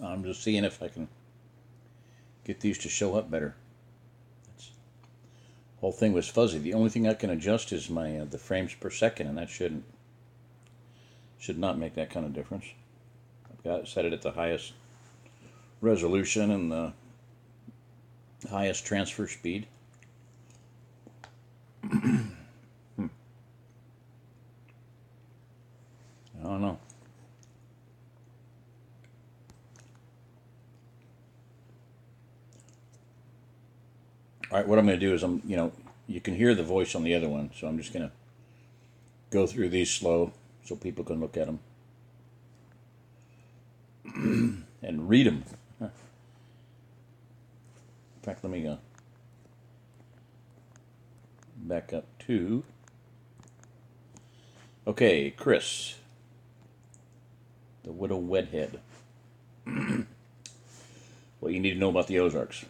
I'm just seeing if I can get these to show up better. Whole thing was fuzzy. The only thing I can adjust is my the frames per second, and that should not make that kind of difference. I've got set it at the highest resolution and the highest transfer speed. I don't know. All right, what I'm going to do is you can hear the voice on the other one, so I'm just going to go through these slow so people can look at them and read them. In fact, let me go back up to, okay, Chris, the Widow Wedhead. What you need to know about the Ozarks.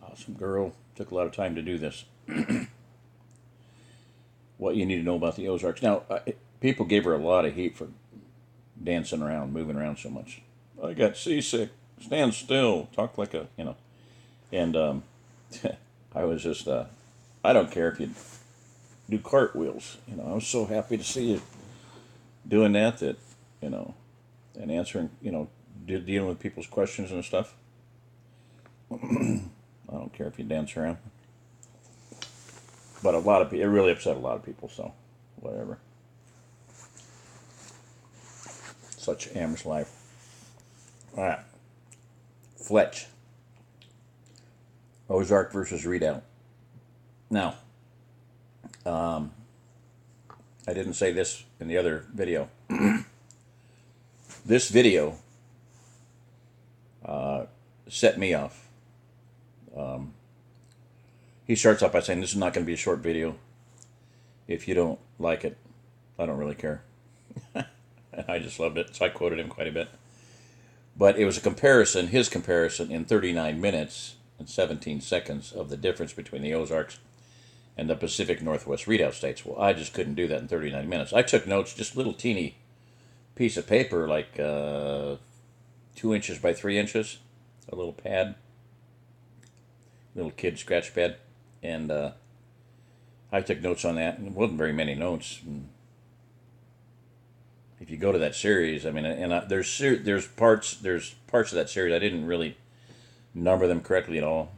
Awesome girl. Took a lot of time to do this. What you need to know about the Ozarks. Now, people gave her a lot of heat for dancing around, moving around so much. I got seasick. Stand still. Talk like a, And I was just, I don't care if you do cartwheels. I was so happy to see you doing that, and answering, dealing with people's questions and stuff. I don't care if you dance around. But a lot of people, it really upset a lot of people, so whatever. Such Am's life. All right. Fletch. Ozark versus Redoubt. Now, I didn't say this in the other video. This video set me off. He starts off by saying, this is not going to be a short video. If you don't like it, I don't really care. I just loved it, so I quoted him quite a bit. But it was a comparison, his comparison, in 39 minutes and 17 seconds of the difference between the Ozarks and the Pacific Northwest Redoubt states. Well, I just couldn't do that in 39 minutes. I took notes, just a little teeny piece of paper, like 2 inches by 3 inches, a little pad, little kid scratch pad, and I took notes on that, and it wasn't very many notes. And if you go to that series, I mean, there's parts of that series I didn't really number them correctly at all.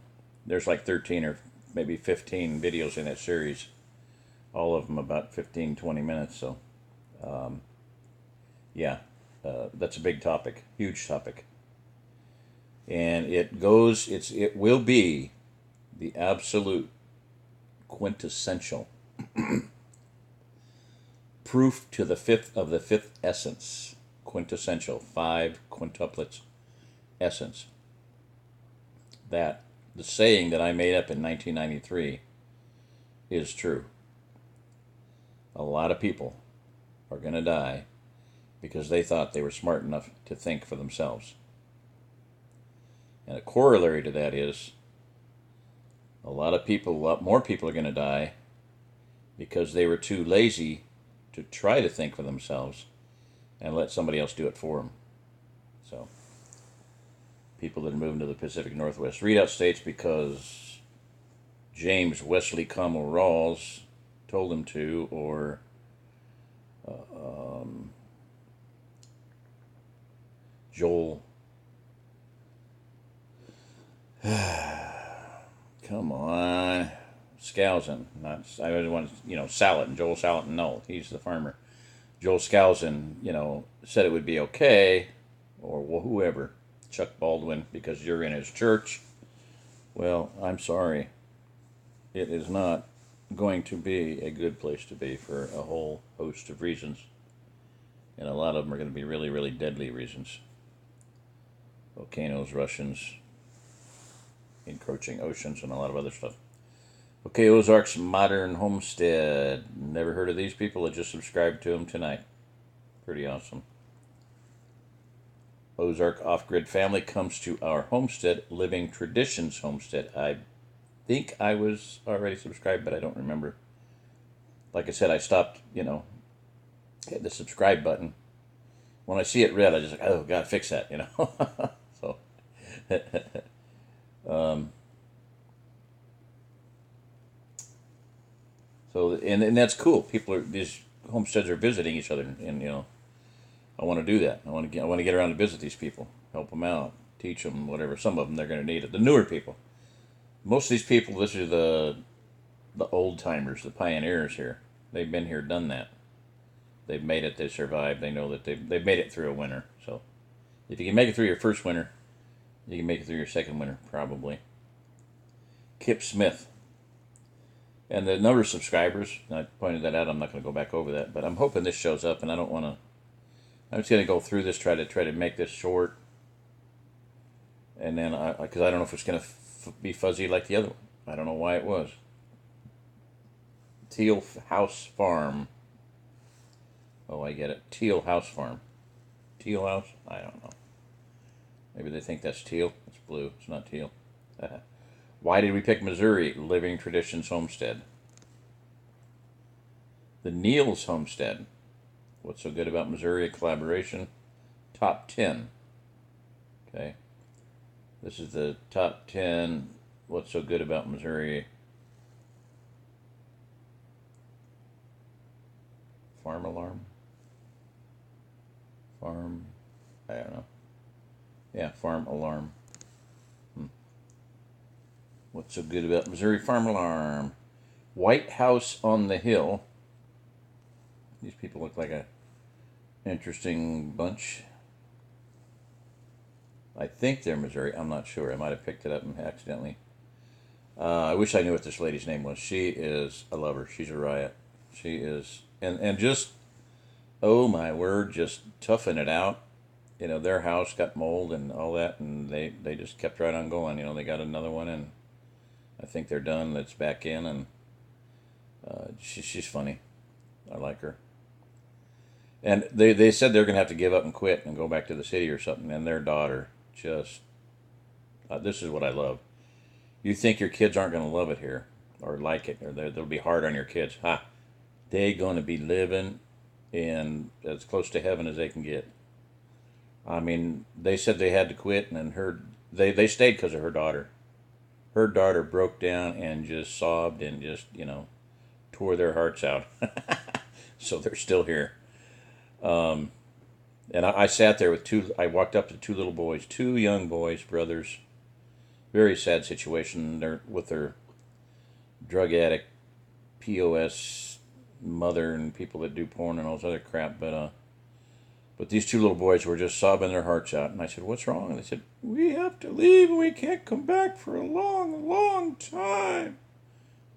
There's like 13 or maybe 15 videos in that series, all of them about 15-20 minutes. So, yeah, that's a big topic, huge topic, and it will be the absolute quintessential proof to the fifth essence, quintessential, 5 quintuplets essence, that the saying that I made up in 1993 is true. A lot of people are going to die because they thought they were smart enough to think for themselves. And a corollary to that is a lot more people are going to die because they were too lazy to try to think for themselves and let somebody else do it for them. So, people that are moving to the Pacific Northwest Redoubt states because James Wesley Cromwell Rawls told them to, or Joel. Come on. Skousen. I always want Salatin. Joel Salatin. No, he's the farmer. Joel Skousen, said it would be okay, or whoever. Chuck Baldwin, because you're in his church. Well, I'm sorry. It is not going to be a good place to be for a whole host of reasons. And a lot of them are going to be really, really deadly reasons. Volcanoes, Russians, encroaching oceans, and a lot of other stuff. Okay, Ozark's Modern Homestead. Never heard of these people. I just subscribed to them tonight. Pretty awesome. Ozark Off-Grid Family comes to our homestead, Living Traditions Homestead. I think I was already subscribed, but I don't remember. Like I said, I stopped, hit the subscribe button when I see it red, I just like, oh God, fix that, you know. So, um, and that's cool. These homesteads are visiting each other, and you know, I want to do that. I want to get around to visit these people, help them out, teach them whatever. Some of them they're going to need it. The newer people, most of these people, this is the old timers, the pioneers here. They've been here, done that. They've made it. They survived. They know that they've made it through a winter. So, if you can make it through your first winter, you can make it through your second winter probably. Kip Smith. And the number of subscribers, I pointed that out. I'm not going to go back over that, but I'm hoping this shows up, and I don't want to. I'm just going to go through this, try to make this short, and then because I don't know if it's going to be fuzzy like the other one. I don't know why it was. Teal House Farm. Oh, I get it. Teal House Farm. Teal House? I don't know. Maybe they think that's teal. It's blue. It's not teal. Why did we pick Missouri? Living Traditions Homestead. The Neal's Homestead. What's so good about Missouri? Collaboration. Top 10. Okay. This is the top 10. What's so good about Missouri? Farm alarm? Farm, I don't know. Yeah, farm alarm. What's so good about Missouri farm alarm? White House on the Hill. These people look like a interesting bunch. I think they're Missouri. I'm not sure. I might have picked it up accidentally. I wish I knew what this lady's name was. She is, I love her. She's a riot. She is, and just, oh my word, just toughing it out. You know, their house got mold and all that, and they just kept right on going. You know, they got another one, and I think they're done. That's back in, and she's funny. I like her. And they said they're going to have to give up and quit and go back to the city or something. And their daughter just, this is what I love. You think your kids aren't going to love it here or like it, or they'll be hard on your kids. Ha! They're going to be living in as close to heaven as they can get. I mean, they said they had to quit, and then they stayed because of her daughter. Her daughter broke down and just sobbed and just, you know, tore their hearts out. So they're still here. And I sat there with I walked up to two little boys, two young boys, brothers. Very sad situation. They're with their drug addict, POS mother, and people that do porn and all this other crap. But these two little boys were just sobbing their hearts out. And I said, what's wrong? And they said, we have to leave and we can't come back for a long, long time.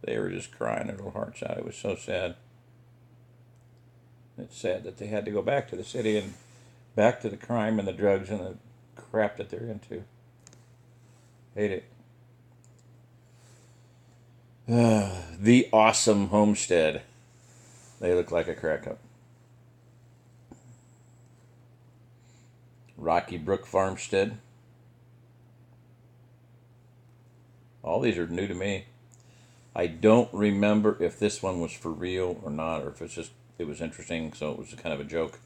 They were just crying their little hearts out. It was so sad. It's sad that they had to go back to the city and back to the crime and the drugs and the crap that they're into. Hate it. The Awesome Homestead. They look like a crack up. Rocky Brook Farmstead. All these are new to me. I don't remember if this one was for real or not, or if it's just, it was interesting, so it was kind of a joke.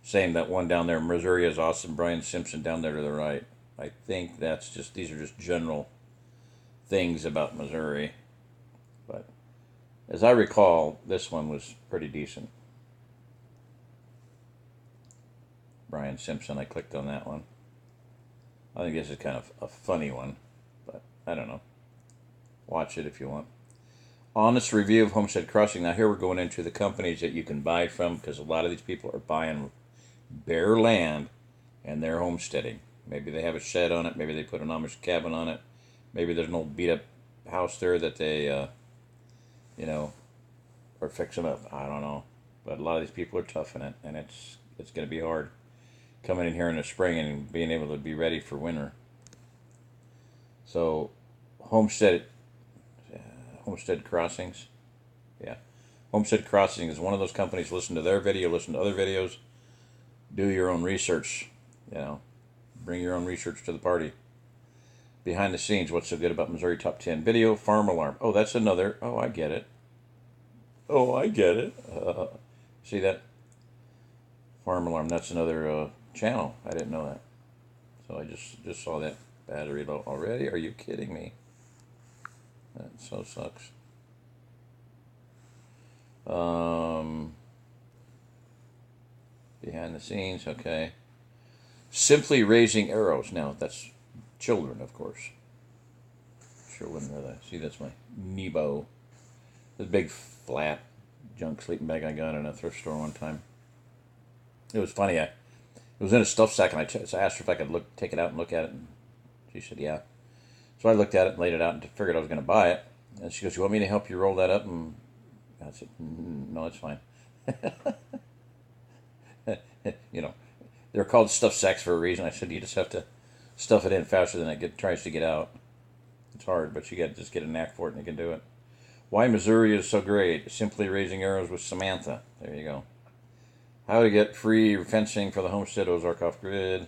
Same, that one down there, Missouri is awesome, Brian Simpson down there to the right. I think that's just, these are just general things about Missouri. But as I recall, this one was pretty decent. Brian Simpson, I clicked on that one. I think this is kind of a funny one, but I don't know. Watch it if you want. Honest review of Homestead Crossing. Now here we're going into the companies that you can buy from, because a lot of these people are buying bare land and they're homesteading. Maybe they have a shed on it. Maybe they put an Amish cabin on it. Maybe there's an old beat up house there that they, you know, are fixing up. I don't know. But a lot of these people are tough in it, and it's going to be hard coming in here in the spring and being able to be ready for winter. So Homestead Crossings. Yeah. Homestead Crossing is one of those companies. Listen to their video, listen to other videos. Do your own research. You know, bring your own research to the party. Behind the scenes, what's so good about Missouri Top 10 video? Farm alarm. Oh, that's another. Oh, I get it. Oh, I get it. See that? Farm alarm. That's another channel. I didn't know that. So I just saw that battery low already. Are you kidding me? That so sucks. Behind the scenes, okay. Simply raising arrows. Now that's children, of course. Children are that. See, that's my Nebo. This big flat junk sleeping bag I got in a thrift store one time. It was funny. It was in a stuff sack, and I asked her if I could take it out and look at it, and she said, "Yeah." So I looked at it and laid it out and figured I was going to buy it. And she goes, "You want me to help you roll that up?" And I said, "No, it's fine." You know, they're called stuff sacks for a reason. I said, "You just have to stuff it in faster than it tries to get out. It's hard, but you got to just get a knack for it, and you can do it." Why Missouri is so great. Simply raising arrows with Samantha. There you go. How to get free fencing for the homestead, Oz-Ark off grid.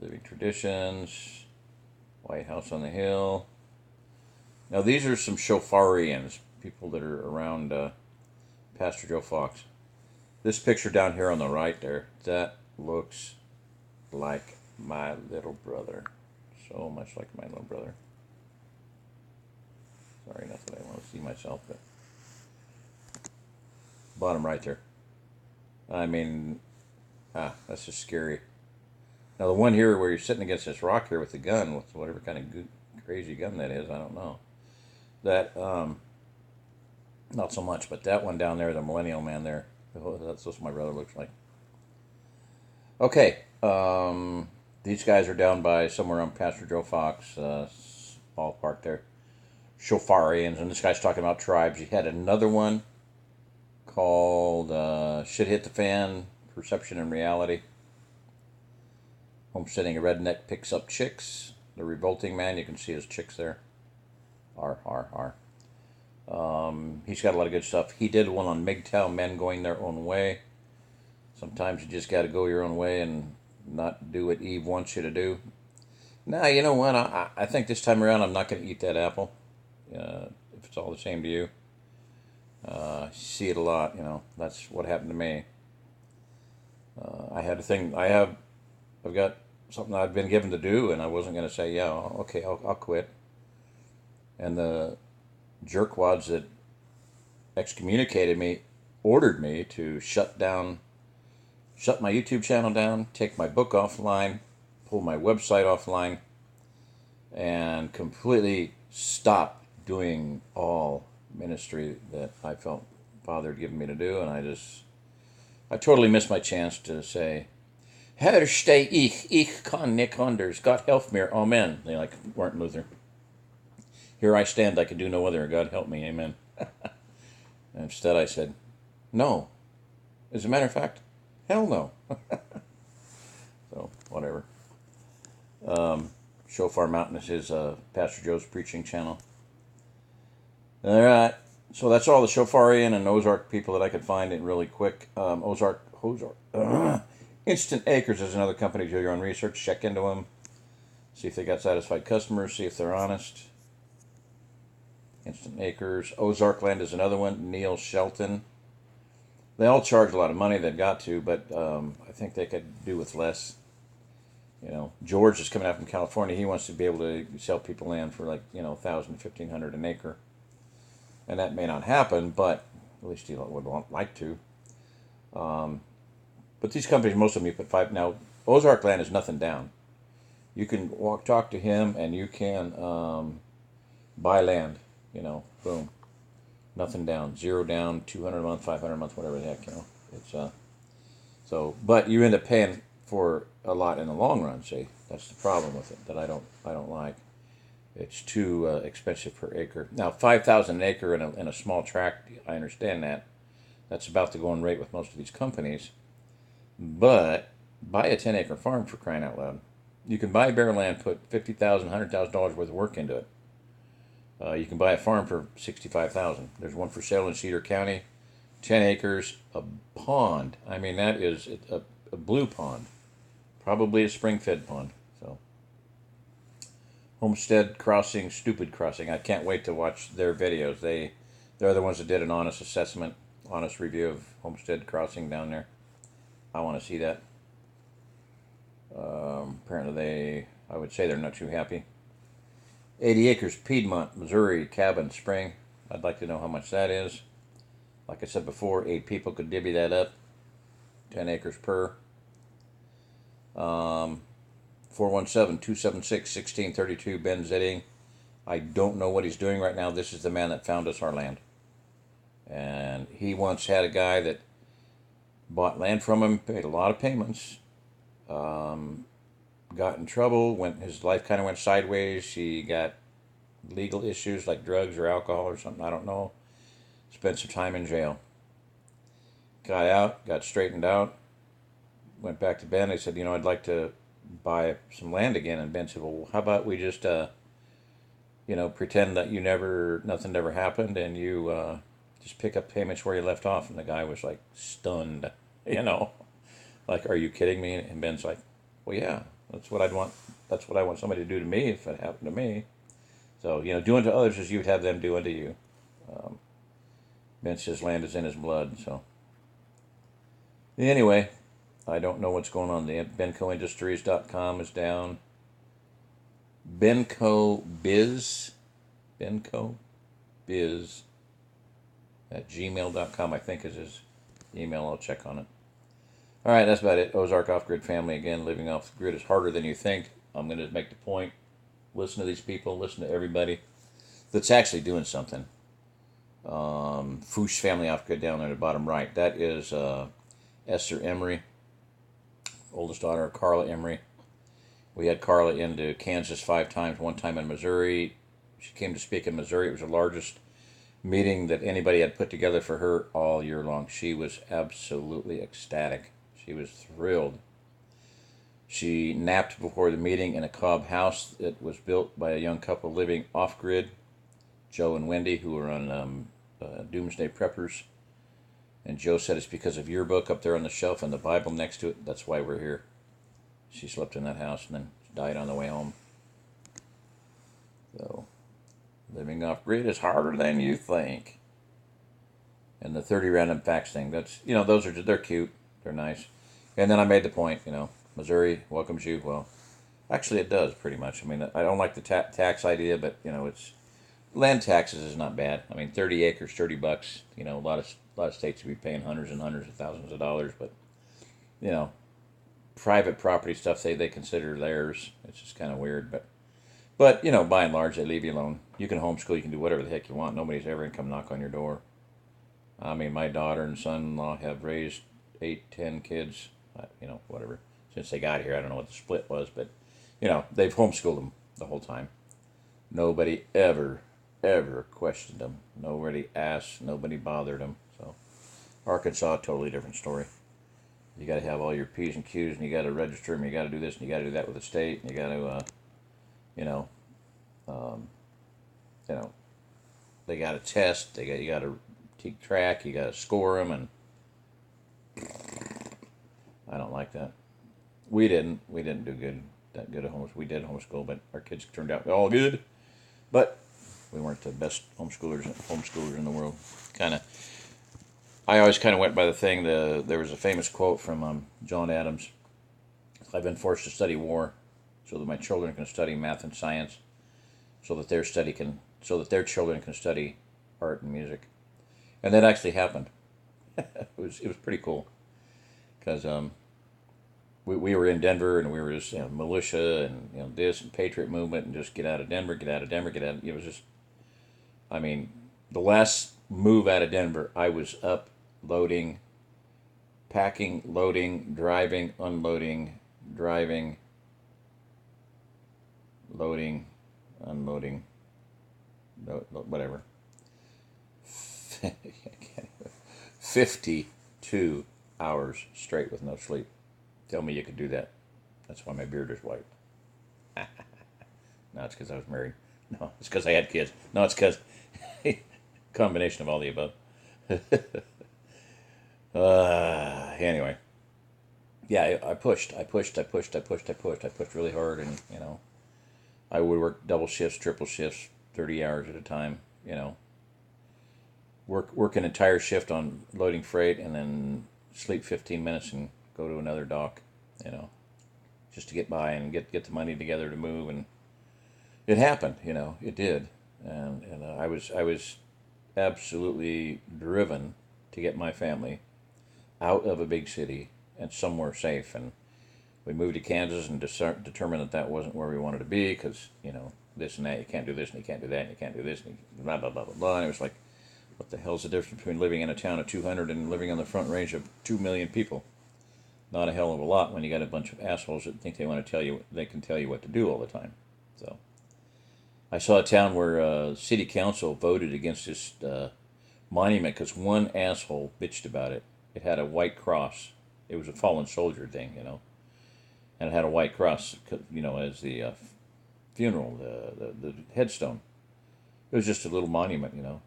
Living traditions. White House on the Hill. Now these are some shofarians, people that are around Pastor Joe Fox. This picture down here on the right there, that looks like my little brother. So much like my little brother. Sorry, not that I want to see myself, but bottom right there. I mean, that's just scary. Now the one here where you're sitting against this rock here with the gun, with whatever kind of crazy gun that is, I don't know. That, not so much, but that one down there, the millennial man there, that's what my brother looks like. Okay, these guys are down by somewhere on Pastor Joe Fox ballpark there. Shofarians, and this guy's talking about tribes. He had another one called Shit Hit the Fan, Perception and Reality. Homesteading a Redneck Picks Up Chicks. The Revolting Man, you can see his chicks there. R. He's got a lot of good stuff. He did one on MGTOW, men going their own way. Sometimes you just got to go your own way and not do what Eve wants you to do. Now, you know what? I think this time around I'm not going to eat that apple. If it's all the same to you. See it a lot, you know. That's what happened to me. I had a thing. I've got something I've been given to do, and I wasn't going to say, yeah, okay, I'll quit. And the jerkwads that excommunicated me ordered me to shut my YouTube channel down, take my book offline, pull my website offline, and completely stop doing all ministry that I felt Father had given me to do. And I totally missed my chance to say, Herr steh ich kann nicht anders, Gott help mir, amen. They like Martin Luther. Here I stand, I can do no other, God help me, amen. Instead I said, no. As a matter of fact, hell no. So, whatever. Shofar Mountain is his Pastor Joe's preaching channel. Alright, so that's all the Shofarian and Oz-Ark people that I could find in really quick. Oz-Ark. Instant Acres is another company. Do your own research, check into them, see if they got satisfied customers, see if they're honest. Instant Acres. Oz-Ark Land is another one. Neil Shelton. They all charge a lot of money. They've got to, but I think they could do with less. You know, George is coming out from California. He wants to be able to sell people land for like, you know, $1,000, $1,500 an acre. And that may not happen, but at least he would like to. But these companies, most of them, you put five. Now, Oz-Ark Land is nothing down. You can talk to him, and you can buy land. You know, boom, nothing down, zero down, 200 a month, 500 a month, whatever the heck. You know, it's so. But you end up paying for a lot in the long run. See, that's the problem with it that I don't like. It's too expensive per acre. Now, 5,000 an acre in a small tract, I understand that. That's about the going rate with most of these companies. But buy a 10-acre farm, for crying out loud. You can buy bare land, put $50,000, $100,000 worth of work into it. You can buy a farm for $65,000. There's one for sale in Cedar County, 10 acres, a pond. I mean, that is a blue pond, probably a spring-fed pond. So, Homestead Crossing, Stupid Crossing. I can't wait to watch their videos. They're the ones that did an honest assessment, honest review of Homestead Crossing down there. I want to see that. Apparently I would say they're not too happy. 80 acres, Piedmont, Missouri, cabin, spring. I'd like to know how much that is. Like I said before, 8 people could divvy that up. 10 acres per. 417-276-1632, Ben Zitting. I don't know what he's doing right now. This is the man that found us our land. And he once had a guy that bought land from him, paid a lot of payments, got in trouble, his life kind of went sideways. He got legal issues like drugs or alcohol or something, I don't know. Spent some time in jail. Got out, got straightened out, went back to Ben. I said, I'd like to buy some land again. And Ben said, well, how about we just, pretend that nothing ever happened, and you just pick up payments where you left off. And the guy was like stunned, like, are you kidding me? And Ben's like, well, yeah, that's what I'd want. That's what I want somebody to do to me if it happened to me. So, do unto others as you would have them do unto you. Ben says land is in his blood. So, anyway, I don't know what's going on. The BencoIndustries.com is down. BencoBiz at gmail.com, I think, is his email. I'll check on it. All right, that's about it. Ozark Off-Grid family. Again, living off the grid is harder than you think. I'm going to make the point. Listen to these people. Listen to everybody that's actually doing something. Foosh family off-grid down there at the bottom right. That is Esther Emery, oldest daughter of Carla Emery. We had Carla into Kansas 5 times, 1 time in Missouri. She came to speak in Missouri. It was the largest meeting that anybody had put together for her all year long. She was absolutely ecstatic. She was thrilled. She napped before the meeting in a Cobb house that was built by a young couple living off-grid, Joe and Wendy, who were on Doomsday Preppers. And Joe said it's because of your book up there on the shelf and the Bible next to it. That's why we're here. She slept in that house and then died on the way home. So, living off-grid is harder than you think. And the 30 random facts thing, that's, they're cute. They're nice. And then I made the point, Missouri welcomes you. Well, actually it does pretty much. I mean, I don't like the tax idea, but, it's land taxes is not bad. I mean, 30 acres, $30. A lot of states would be paying hundreds and hundreds of thousands of dollars, but, private property stuff they consider theirs. It's just kind of weird, but by and large they leave you alone. You can homeschool, you can do whatever the heck you want. Nobody's ever gonna come knock on your door. I mean, my daughter and son-in-law have raised 8, 10 kids, whatever, since they got here. I don't know what the split was, but they've homeschooled them the whole time. Nobody ever questioned them. Nobody asked. Nobody bothered them. So Arkansas, totally different story. You got to have all your P's and Q's, and you got to register them. You got to do this, and you got to do that with the state, and you got to, they got to test. You got to keep track. You got to score them, and I don't like that. We didn't do that good at home. We did homeschool, but our kids turned out all good. But we weren't the best homeschoolers in the world. I always kind of went by the thing. There was a famous quote from John Adams. I've been forced to study war so that my children can study math and science, so that their children can study art and music. And that actually happened. It was pretty cool, because we were in Denver, and we were just militia and this and patriot movement, and just get out of Denver. It was just, I mean, the last move out of Denver, I was up loading, packing, loading, driving, unloading, driving, loading, unloading, whatever. 52 hours straight with no sleep. Tell me you could do that. That's why my beard is white. No, it's because I was married. No, it's because I had kids. No, it's because combination of all the above. Anyway, yeah, I pushed really hard, and I would work double shifts, triple shifts, 30 hours at a time. Work an entire shift on loading freight, and then sleep 15 minutes and go to another dock, you know, just to get by and get the money together to move. And it happened, you know, it did. And I was absolutely driven to get my family out of a big city and somewhere safe. And we moved to Kansas and determined that that wasn't where we wanted to be because, you know, this and that, you can't do this and you can't do that and you can't do this and blah, blah, blah, blah, blah. And it was like, what the hell's the difference between living in a town of 200 and living on the front range of 2 million people? Not a hell of a lot when you got a bunch of assholes that think they want to tell you, they can tell you what to do all the time. So I saw a town where city council voted against this monument because one asshole bitched about it. It had a white cross. It was a fallen soldier thing, you know, and it had a white cross, you know, as the funeral, the headstone. It was just a little monument, you know.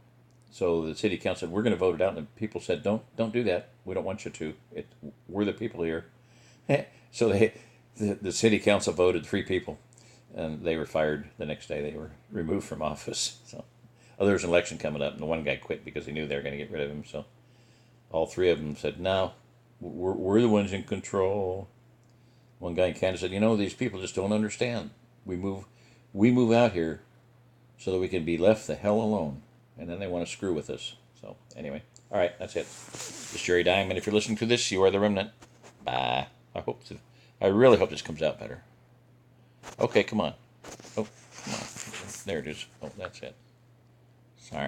So the city council said, we're going to vote it out. And the people said, don't do that. We don't want you to. We're the people here. So the city council voted 3 people, and they were fired the next day. They were removed from office. So there was an election coming up, and the one guy quit because he knew they were going to get rid of him. So all 3 of them said, no, we're the ones in control. One guy in Canada said, you know, these people just don't understand. We move out here so that we can be left the hell alone. And then they want to screw with us. So, anyway. All right, that's it. This is Jerry Diamond. If you're listening to this, you are the remnant. Bye. I really hope this comes out better. Okay, come on. Oh, come on. There it is. Oh, that's it. Sorry.